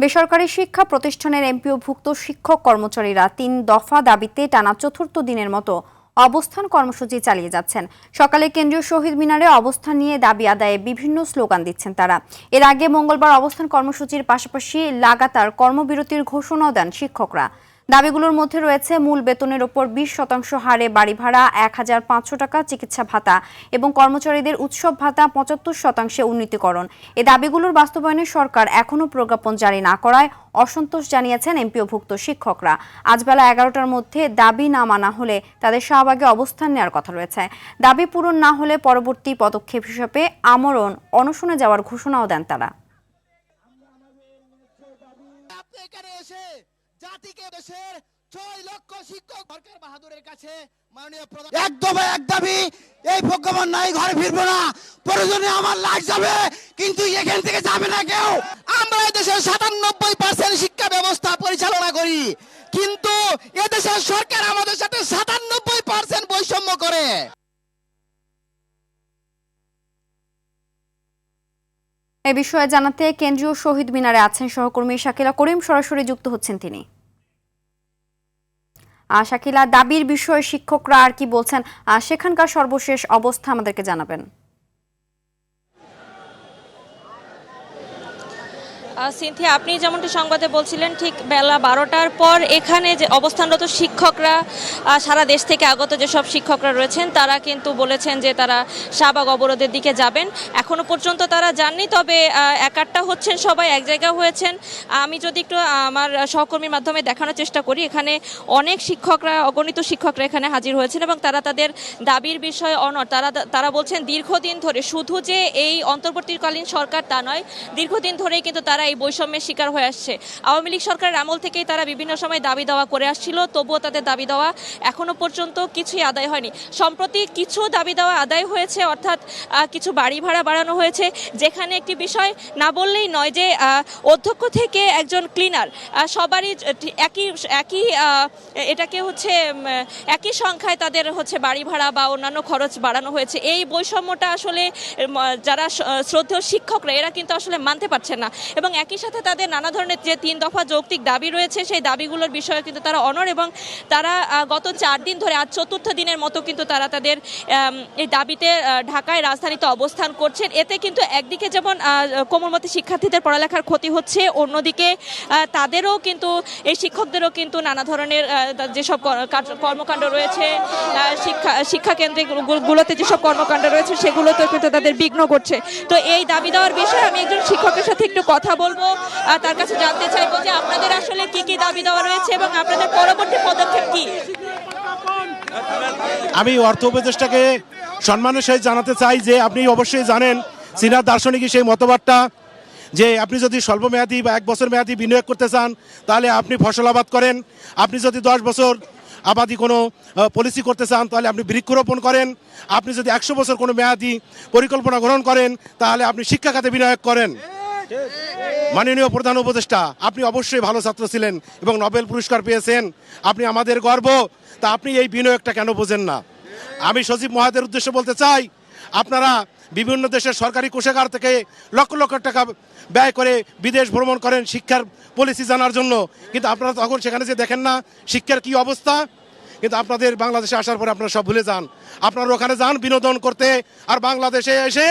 বেসরকারি শিক্ষা প্রতিষ্ঠানের এমপিওভুক্ত শিক্ষক কর্মচারীরা ৩ দফা দাবিতে টানা চতুর্থ দিনের মতো অবস্থান কর্মসূচি চালিয়ে যাচ্ছেন। সকালে কেন্দ্রীয় শহীদ মিনারে অবস্থান নিয়ে দাবি আদায়ে বিভিন্ন স্লোগান দিচ্ছেন তারা। এর আগে মঙ্গলবার অবস্থান কর্মসূচির পাশাপাশি লাগাতার কর্মবিরতির ঘোষণাও দেন শিক্ষকরা। দাবিগুলোর মধ্যে রয়েছে মূল বেতনের ওপর 20% হারে বাড়ি ভাড়া, 1500 টাকা চিকিৎসা ভাতা এবং কর্মচারীদের উৎসব ভাতা 75% উন্নীতকরণ। এই দাবিগুলোর বাস্তবায়নে সরকার এখনও প্রজ্ঞাপন জারি না করায় অসন্তোষ জানিয়েছেন এমপিওভুক্ত শিক্ষকরা। আজ বেলা 11টার মধ্যে দাবি না মানা হলে তাদের শাহবাগে অবস্থান নেওয়ার কথা রয়েছে। দাবি পূরণ না হলে পরবর্তী পদক্ষেপ হিসেবে আমরণ অনশনে যাওয়ার ঘোষণাও দেন তারা। জাতিকে দেশের 6 লক্ষ শিক্ষক সরকার বাহাদুরের কাছে মাননীয় প্রধান এক দফা এক দাবি, এই প্রজ্ঞাপন নাই ঘরে ফিরবো না, প্রয়োজনে আমার লাশ যাবে কিন্তু এখান থেকে যাবে না কেউ। আমরা দেশের 97% শিক্ষা ব্যবস্থা পরিচালনা করি, কিন্তু এদেশের সরকার আমাদের সাথে 97% বৈষম্য করে। এ বিষয়ে জানাতে কেন্দ্রীয় শহীদ মিনারে আছেন সহকর্মী শাকিলা করিম, সরাসরি যুক্ত হচ্ছেন তিনি। শাকিলা, দাবির বিষয়ে শিক্ষকরা আর কি বলছেন, সেখানকার সর্বশেষ অবস্থা আমাদেরকে জানাবেন। সিনথিয়া, আপনি যেমনটি সংবাদে বলছিলেন, ঠিক বেলা 12টার পর এখানে যে অবস্থানরত শিক্ষকরা, সারা দেশ থেকে আগত যেসব শিক্ষকরা রয়েছেন তারা কিন্তু বলেছেন যে তারা শাহবাগ অবরোধের দিকে যাবেন। এখনো পর্যন্ত তারা যাননি, তবে একাট্টা হচ্ছেন, সবাই এক জায়গায় হয়েছেন। আমি যদি একটু আমার সহকর্মীর মাধ্যমে দেখানোর চেষ্টা করি, এখানে অনেক শিক্ষকরা, অগণিত শিক্ষকরা এখানে হাজির হয়েছেন এবং তারা তাদের দাবির বিষয়ে অনড়। তারা বলছেন দীর্ঘদিন ধরে, শুধু যে এই অন্তর্বর্তীকালীন সরকার তা নয়, দীর্ঘদিন ধরেই কিন্তু তারা এই বৈষম্যের শিকার হয়ে আসছে। আওয়ামী লীগ সরকারের আমল থেকেই তারা বিভিন্ন সময় দাবি দেওয়া করে আসছিল, তবুও তাদের দাবি দেওয়া এখনো পর্যন্ত কিছুই আদায় হয়নি। সম্প্রতি কিছু দাবি দেওয়া আদায় হয়েছে, অর্থাৎ কিছু বাড়ি ভাড়া বাড়ানো হয়েছে, যেখানে একটি বিষয় না বললেই নয় যে অধ্যক্ষ থেকে একজন ক্লিনার সবারই একই এটাকে হচ্ছে একই সংখ্যায় তাদের হচ্ছে বাড়ি ভাড়া বা অন্যান্য খরচ বাড়ানো হয়েছে। এই বৈষম্যটা আসলে যারা শ্রদ্ধেয় শিক্ষকরা এরা কিন্তু আসলে মানতে পারছেন না এবং একই সাথে তাদের নানা ধরনের যে 3 দফা যৌক্তিক দাবি রয়েছে সেই দাবিগুলোর বিষয়ে কিন্তু তারা অনড় এবং তারা গত 4 দিন ধরে, আজ চতুর্থ দিনের মতো কিন্তু তারা তাদের এই দাবিতে ঢাকায় রাজধানীতে অবস্থান করছেন। এতে কিন্তু একদিকে যেমন কোমলমতি শিক্ষার্থীদের পড়ালেখার ক্ষতি হচ্ছে, অন্যদিকে তাদেরও কিন্তু, এই শিক্ষকদেরও কিন্তু নানা ধরনের যেসব কর্মকাণ্ড রয়েছে, শিক্ষা কেন্দ্রগুলোতে যেসব কর্মকাণ্ড রয়েছে সেগুলোতেও কিন্তু তাদের বিঘ্ন ঘটছে। তো এই দাবি দেওয়ার বিষয়ে আমি একজন শিক্ষকের সাথে একটু কথা বলবো, তার কাছে জানতে চাইবো যে আপনাদের আসলে কি কি দাবি দেওয়া রয়েছে এবং আপনাদের পরবর্তী পদক্ষেপ কি। আমি অর্থ উপদেষ্টাকে সম্মানের সহিত জানাতে চাই যে আপনি অবশ্যই জানেন সিনিয়র দার্শনিক সেই মতবাদটা যে আপনি যদি স্বল্পমেয়াদী বা 1 বছর মেয়াদী বিনিয়োগ করতে চান তাহলে আপনি ফসল আবাদ করেন, আপনি যদি 10 বছর আবাদি কোনো পলিসি করতে চান তাহলে আপনি বৃক্ষরোপণ করেন, আপনি যদি 100 বছর কোনো মেয়াদী পরিকল্পনা গ্রহণ করেন তাহলে আপনি শিক্ষা খাতে বিনিয়োগ করেন। মাননীয় প্রধান উপদেষ্টা, আপনি অবশ্যই ভালো ছাত্র ছিলেন এবং নোবেল পুরস্কার পেয়েছেন, আপনি আমাদের গর্ব, তা আপনি এই বিনিয়োগটা কেন বোঝেন না? আমি সচিব মহোদয়ের উদ্দেশ্যে বলতে চাই, আপনারা বিভিন্ন দেশের সরকারি কোষাগার থেকে লক্ষ লক্ষ টাকা ব্যয় করে বিদেশ ভ্রমণ করেন শিক্ষার পলিসি জানার জন্য, কিন্তু আপনারা তখন সেখানে যে দেখেন না শিক্ষার কি অবস্থা। কিন্তু আপনাদের বাংলাদেশে আসার পরে আপনারা সব ভুলে যান, আপনারা ওখানে যান বিনোদন করতে, আর বাংলাদেশে এসে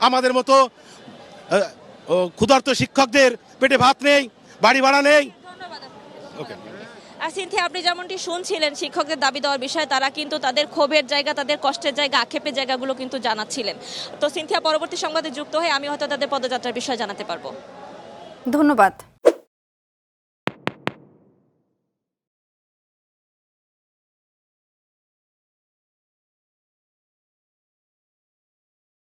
আমাদের মতো ক্ষুধার্ত শিক্ষকদের পেটে ভাত নেই, বাড়ি ভাড়া নেই। সিনথিয়া, আপনি যেমনটি শুনছিলেন শিক্ষকদের দাবি দেওয়ার বিষয়ে, তারা কিন্তু তাদের ক্ষোভের জায়গা, তাদের কষ্টের জায়গা, আক্ষেপের জায়গাগুলো কিন্তু জানাচ্ছিলেন। তো সিনথিয়া, পরবর্তী সংবাদে যুক্ত হয়ে আমি হয়তো তাদের পদযাত্রার বিষয়ে জানাতে পারবো। ধন্যবাদ।